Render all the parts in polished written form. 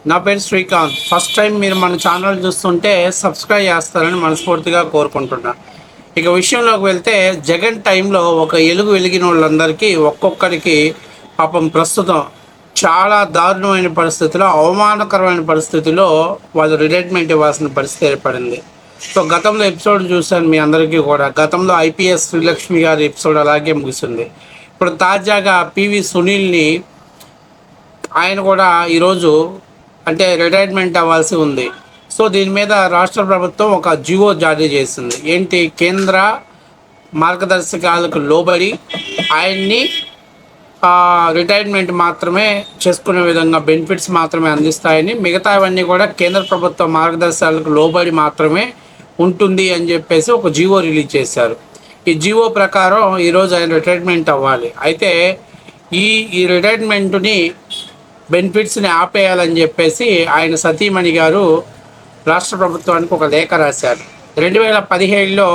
నా పేరు Srikanth. First time మీరు మన ఛానల్ చూస్తుంటే సబ్స్క్రైబ్ చేస్తారని మనస్ఫూర్తిగా కోరుకుంటున్నా. ఇక విషయంలోకి వెళ్తే, జగన్ టైంలో ఒక ఎలుగు వెలిగిన వాళ్ళందరికీ ఒక్కొక్కరికి పాపం ప్రస్తుతం చాలా దారుణమైన పరిస్థితిలో, అవమానకరమైన పరిస్థితిలో వాళ్ళు రిటైర్మెంట్ ఇవ్వాల్సిన పరిస్థితి ఏర్పడింది. సో గతంలో ఎపిసోడ్ చూశాను మీ అందరికీ కూడా. గతంలో ఐపీఎస్ శ్రీలక్ష్మి గారి ఎపిసోడ్ అలాగే ముగిసింది. ఇప్పుడు తాజాగా పివి సునీల్ని ఆయన కూడా ఈరోజు అంటే రిటైర్మెంట్ అవ్వాల్సి ఉంది. సో దీని మీద రాష్ట్ర ప్రభుత్వం ఒక జివో జారీ చేసింది. ఏంటి, కేంద్ర మార్గదర్శకాలకు లోబడి ఆయన్ని రిటైర్మెంట్ మాత్రమే చేసుకునే విధంగా బెనిఫిట్స్ మాత్రమే అందిస్తాయని, మిగతావన్నీ కూడా కేంద్ర ప్రభుత్వ మార్గదర్శకాలకు లోబడి మాత్రమే ఉంటుంది అని చెప్పేసి ఒక జివో రిలీజ్ చేశారు. ఈ జివో ప్రకారం ఈరోజు ఆయన రిటైర్మెంట్ అవ్వాలి. అయితే ఈ రిటైర్మెంట్ని బెనిఫిట్స్ని ఆపేయాలని చెప్పేసి ఆయన సతీమణి గారు రాష్ట్ర ప్రభుత్వానికి ఒక లేఖ రాశారు. 2017లో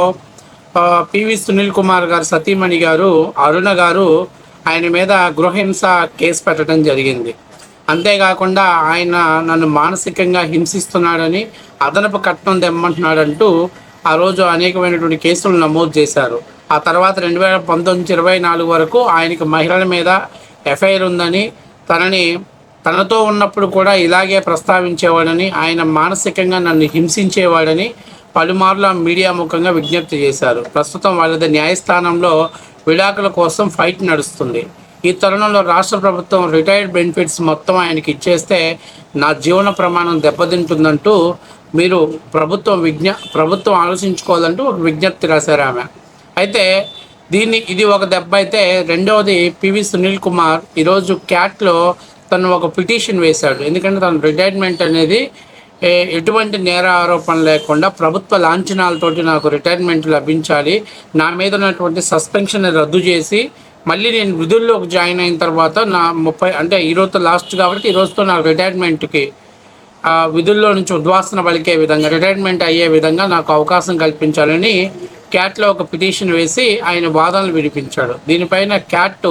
పివి సునీల్ కుమార్ గారు సతీమణి గారు అరుణ గారు ఆయన మీద గృహహింస కేసు పెట్టడం జరిగింది. అంతేకాకుండా ఆయన నన్ను మానసికంగా హింసిస్తున్నాడని, అదనపు కట్నం తెమ్మంటున్నాడంటూ ఆ రోజు అనేకమైనటువంటి కేసులు నమోదు చేశారు. ఆ తర్వాత 2019-24 వరకు ఆయనకు మహిళల మీద ఎఫ్ఐఆర్ ఉందని, తనతో ఉన్నప్పుడు కూడా ఇలాగే ప్రస్తావించేవాడని, ఆయన మానసికంగా నన్ను హింసించేవాడని పలుమార్లు మీడియా ముఖంగా విజ్ఞప్తి చేశారు. ప్రస్తుతం వాళ్ళది న్యాయస్థానంలో విడాకుల కోసం ఫైట్ నడుస్తుంది. ఈ తరుణంలో రాష్ట్ర ప్రభుత్వం రిటైర్డ్ బెనిఫిట్స్ మొత్తం ఆయనకి ఇచ్చేస్తే నా జీవన ప్రమాణం దెబ్బతింటుందంటూ మీరు ప్రభుత్వం ఆలోచించుకోవాలంటూ ఒక విజ్ఞప్తి రాశారు ఆమె. అయితే ఇది ఒక దెబ్బ అయితే, రెండవది పివి సునీల్ కుమార్ ఈరోజు క్యాట్లో తను ఒక పిటిషన్ వేశాడు. ఎందుకంటే తన రిటైర్మెంట్ అనేది ఎటువంటి నేర ఆరోపణ లేకుండా ప్రభుత్వ లాంఛనాలతోటి నాకు రిటైర్మెంట్ లభించాలి, నా మీద ఉన్నటువంటి సస్పెన్షన్ రద్దు చేసి మళ్ళీ నేను విధుల్లోకి జాయిన్ అయిన తర్వాత నా 30 అంటే ఈరోజుతో లాస్ట్ కాబట్టి ఈరోజుతో నాకు రిటైర్మెంట్కి విధుల్లో నుంచి ఉద్వాసన పలికే విధంగా, రిటైర్మెంట్ అయ్యే విధంగా నాకు అవకాశం కల్పించాలని క్యాట్లో ఒక పిటిషన్ వేసి ఆయన వాదనలు వినిపించాడు. దీనిపైన క్యాట్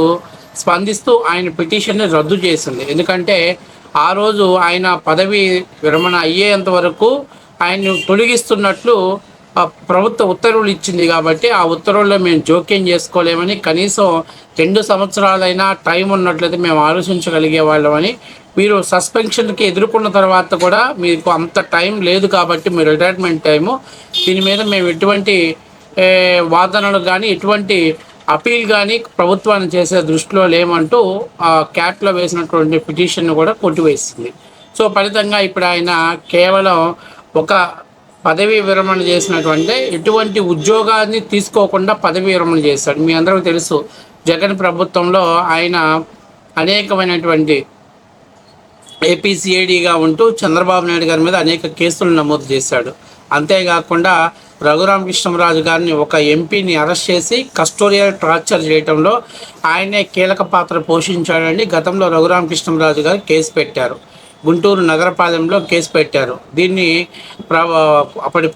స్పందిస్తూ ఆయన పిటిషన్ని రద్దు చేసింది. ఎందుకంటే ఆ రోజు ఆయన పదవి విరమణ అయ్యేంత వరకు ఆయన్ని తొలగిస్తున్నట్లు ప్రభుత్వ ఉత్తర్వులు ఇచ్చింది. కాబట్టి ఆ ఉత్తర్వుల్లో మేము జోక్యం చేసుకోలేమని, కనీసం 2 సంవత్సరాలైనా టైం ఉన్నట్లయితే మేము ఆలోచించగలిగే వాళ్ళమని, మీరు సస్పెన్షన్కి ఎదుర్కొన్న తర్వాత కూడా మీకు అంత టైం లేదు కాబట్టి మీ రిటైర్మెంట్ టైము, దీని మీద మేము ఎటువంటి వాదనలు కానీ ఎటువంటి అపీల్ కానీ ప్రభుత్వాన్ని చేసే దృష్టిలో లేమంటూ క్యాట్లో వేసినటువంటి పిటిషన్ను కూడా కొట్టివేసింది. సో ఫలితంగా ఇప్పుడు ఆయన కేవలం ఒక పదవీ విరమణ చేసినటువంటి, ఎటువంటి ఉద్యోగాన్ని తీసుకోకుండా పదవీ విరమణ చేశాడు. మీ అందరికీ తెలుసు, జగన్ ప్రభుత్వంలో ఆయన అనేకమైనటువంటి ఏపీసీఐడిగా ఉంటూ చంద్రబాబు నాయుడు గారి మీద అనేక కేసులు నమోదు చేశాడు. అంతేకాకుండా రఘురామకృష్ణరాజు గారిని, ఒక ఎంపీని అరెస్ట్ చేసి కస్టోడియల్ టార్చర్ చేయడంలో ఆయనే కీలక పాత్ర పోషించాడని గతంలో రఘురామకృష్ణరాజు గారు కేసు పెట్టారు. గుంటూరు నగరపాలెంలో కేసు పెట్టారు. దీన్ని అప్పటి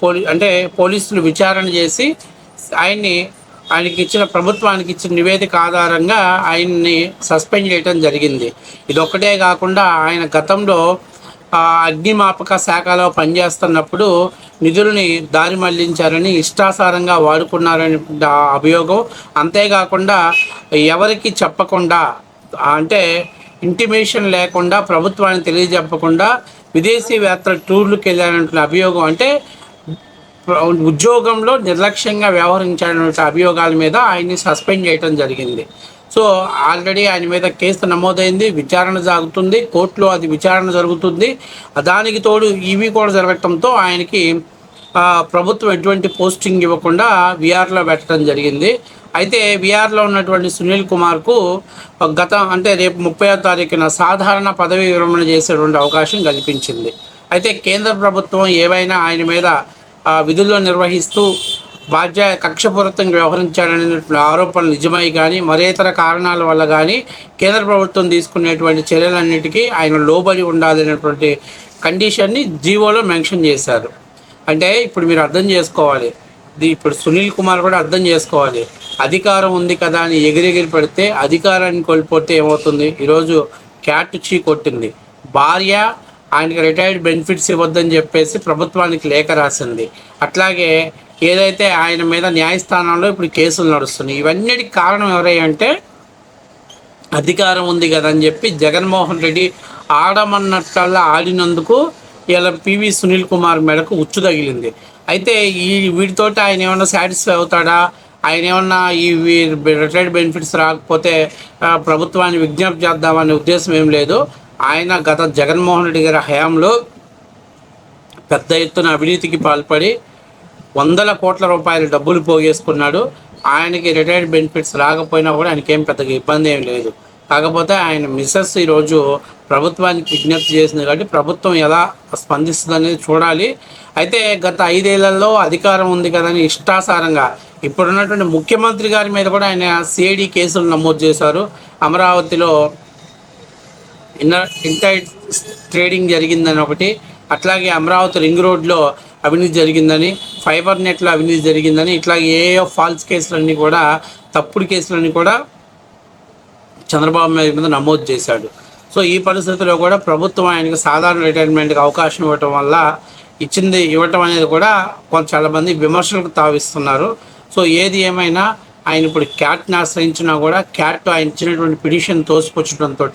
పోలీసులు విచారణ చేసి ప్రభుత్వానికి ఇచ్చిన నివేదిక ఆధారంగా ఆయన్ని సస్పెండ్ చేయడం జరిగింది. ఇదొక్కటే కాకుండా ఆయన గతంలో అగ్నిమాపక శాఖలో పనిచేస్తున్నప్పుడు నిధులని దారి మళ్లించారని, ఇష్టాసారంగా వాడుకున్నారని అభియోగం. అంతేకాకుండా ఎవరికి చెప్పకుండా, అంటే ఇంటిమేషన్ లేకుండా, ప్రభుత్వానికి తెలియజెప్పకుండా విదేశీ యాత్ర టూర్లకు వెళ్ళాలంటే అభియోగం, అంటే ఉద్యోగంలో నిర్లక్ష్యంగా వ్యవహరించాలనే అభియోగాల మీద ఆయన్ని సస్పెండ్ చేయడం జరిగింది. సో ఆల్రెడీ ఆయన మీద కేసు నమోదైంది, విచారణ సాగుతుంది, కోర్టులో అది విచారణ జరుగుతుంది. దానికి తోడు ఇవి కూడా జరగటంతో ఆయనకి ప్రభుత్వం ఎటువంటి పోస్టింగ్ ఇవ్వకుండా విఆర్లో పెట్టడం జరిగింది. అయితే విఆర్లో ఉన్నటువంటి సునీల్ కుమార్కు రేపు 30వ తారీఖున సాధారణ పదవి విరమణ చేసేటువంటి అవకాశం కల్పించింది. అయితే కేంద్ర ప్రభుత్వం ఏవైనా ఆయన మీద విధుల్లో నిర్వహిస్తూ కక్షపూరితంగా వ్యవహరించాడనే ఆరోపణలు నిజమై కానీ, మరేతర కారణాల వల్ల కానీ కేంద్ర ప్రభుత్వం తీసుకునేటువంటి చర్యలన్నిటికీ ఆయన లోబడి ఉండాలనేటువంటి కండిషన్ని జీవోలో మెన్షన్ చేశారు. అంటే ఇప్పుడు మీరు అర్థం చేసుకోవాలి, ఇప్పుడు సునీల్ కుమార్ కూడా అర్థం చేసుకోవాలి, అధికారం ఉంది కదా అని ఎగిరెగిరి పెడితే అధికారాన్ని కోల్పోతే ఏమవుతుంది. ఈరోజు క్యాట్ చీ కొట్టింది. భార్య ఆయనకి రిటైర్డ్ బెనిఫిట్స్ ఇవ్వద్దని చెప్పేసి ప్రభుత్వానికి లేఖ రాసింది. అట్లాగే ఏదైతే ఆయన మీద న్యాయస్థానంలో ఇప్పుడు కేసులు నడుస్తున్నాయి. ఇవన్నిటికి కారణం ఎవరంటే అధికారం ఉంది కదని చెప్పి జగన్మోహన్ రెడ్డి ఆడమన్నట్లల్లా ఆడినందుకు ఇలా పివి సునీల్ కుమార్ మెడకు ఉచ్చు తగిలింది. అయితే వీటితోటి ఆయన ఏమన్నా సాటిస్ఫై అవుతాడా? ఆయన ఏమన్నా ఈ రిటైర్డ్ బెనిఫిట్స్ రాకపోతే ప్రభుత్వాన్ని విజ్ఞప్తి చేద్దామనే ఉద్దేశం ఏం లేదు. ఆయన గత జగన్మోహన్ రెడ్డి గారి హయాంలో పెద్ద ఎత్తున అవినీతికి పాల్పడి వందల కోట్ల రూపాయల డబ్బులు పోగేసుకున్నాడు. ఆయనకి రిటైర్డ్ బెనిఫిట్స్ రాకపోయినా కూడా ఆయనకేం పెద్దగా ఇబ్బంది ఏం లేదు. కాకపోతే ఆయన మిస్సెస్ ఈరోజు ప్రభుత్వానికి విజ్ఞప్తి చేసింది కాబట్టి ప్రభుత్వం ఎలా స్పందిస్తుంది అనేది చూడాలి. అయితే గత 5 ఏళ్లలో అధికారం ఉంది కదని ఇష్టాసారంగా ఇప్పుడున్నటువంటి ముఖ్యమంత్రి గారి మీద కూడా ఆయన సిఐడి కేసులు నమోదు చేశారు. అమరావతిలో ఇంటైట్ ట్రేడింగ్ జరిగిందని ఒకటి, అట్లాగే అమరావతి రింగ్ రోడ్లో అవినీతి జరిగిందని, ఫైబర్ నెట్లో అవినీతి జరిగిందని, ఇట్లా ఫాల్స్ కేసులన్నీ కూడా, తప్పుడు కేసులన్నీ కూడా చంద్రబాబు మీద నమోదు చేశాడు. సో ఈ పరిస్థితుల్లో కూడా ప్రభుత్వం ఆయనకు సాధారణ రిటైర్మెంట్కి అవకాశం ఇవ్వటం అనేది కూడా చాలామంది విమర్శలకు తావిస్తున్నారు. సో ఏది ఏమైనా ఆయన ఇప్పుడు క్యాట్ని ఆశ్రయించినా కూడా క్యాట్ ఆయన ఇచ్చినటువంటి పిటిషన్ తోసిపుచ్చడంతో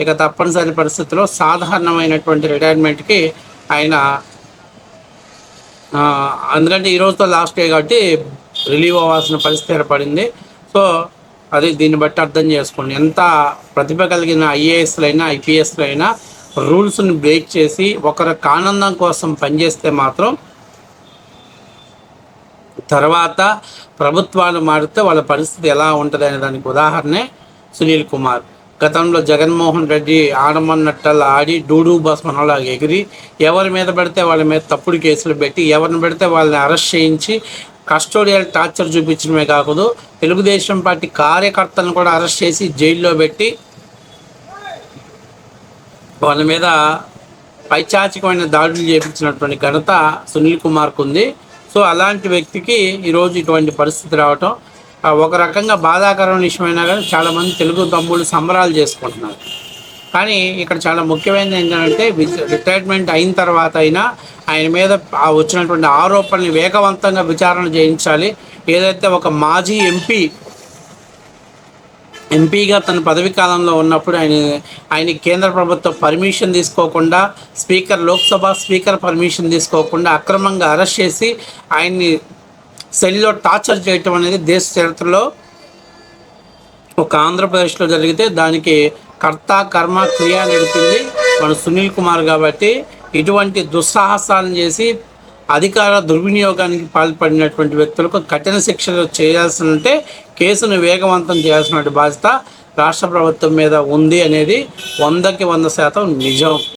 ఇక తప్పనిసరి పరిస్థితుల్లో సాధారణమైనటువంటి రిటైర్మెంట్కి ఆయన, ఎందుకంటే ఈరోజుతో లాస్ట్ డే కాబట్టి రిలీవ్ అవ్వాల్సిన పరిస్థితి ఏర్పడింది. సో అది దీన్ని బట్టి అర్థం చేసుకోండి, ఎంత ప్రతిభ కలిగిన ఐఏఎస్లైనా ఐపీఎస్లైనా రూల్స్ని బ్రేక్ చేసి ఒకరికి ఆనందం కోసం పనిచేస్తే మాత్రం తర్వాత ప్రభుత్వాలు మారితే వాళ్ళ పరిస్థితి ఎలా ఉంటుంది అనే దానికి ఉదాహరణే సునీల్ కుమార్. గతంలో జగన్మోహన్ రెడ్డి ఆడమన్నట్టల్లా ఆడి డూడు బస్మనలాగా ఎగిరి ఎవరి మీద పెడితే వాళ్ళ మీద తప్పుడు కేసులు పెట్టి ఎవరిని పెడితే వాళ్ళని అరెస్ట్ చేయించి కస్టోడియల్ టార్చర్ చూపించడమే కాకూడదు, తెలుగుదేశం పార్టీ కార్యకర్తలను కూడా అరెస్ట్ చేసి జైల్లో పెట్టి వాళ్ళ మీద పైచాచికమైన దాడులు చేయించినటువంటి ఘనత సునీల్ కుమార్కు ఉంది. సో అలాంటి వ్యక్తికి ఈరోజు ఇటువంటి పరిస్థితి రావటం ఒక రకంగా బాధాకరమైన విషయమైనా కానీ చాలామంది తెలుగు తమ్ముళ్ళు సంబరాలు చేసుకుంటున్నారు. కానీ ఇక్కడ చాలా ముఖ్యమైనది ఏంటంటే రిటైర్మెంట్ అయిన తర్వాత అయినా ఆయన మీద వచ్చినటువంటి ఆరోపణల్ని వేగవంతంగా విచారణ చేయించాలి. ఏదైతే ఒక మాజీ ఎంపీగా తన పదవి కాలంలో ఉన్నప్పుడు ఆయన కేంద్ర ప్రభుత్వం పర్మిషన్ తీసుకోకుండా, లోక్సభ స్పీకర్ పర్మిషన్ తీసుకోకుండా అక్రమంగా అరెస్ట్ చేసి ఆయన్ని సెల్లో టార్చర్ చేయటం అనేది దేశ చరిత్రలో ఒక ఆంధ్రప్రదేశ్లో జరిగితే దానికి కర్త కర్మ క్రియ నడిపింది మన సునీల్ కుమార్. కాబట్టి ఇటువంటి దుస్సాహసాలను చేసి అధికార దుర్వినియోగానికి పాల్పడినటువంటి వ్యక్తులకు కఠిన శిక్షలు చేయాల్సి ఉంటే కేసును వేగవంతం చేయాల్సిన బాధ్యత రాష్ట్ర ప్రభుత్వం మీద ఉంది అనేది 100% నిజం.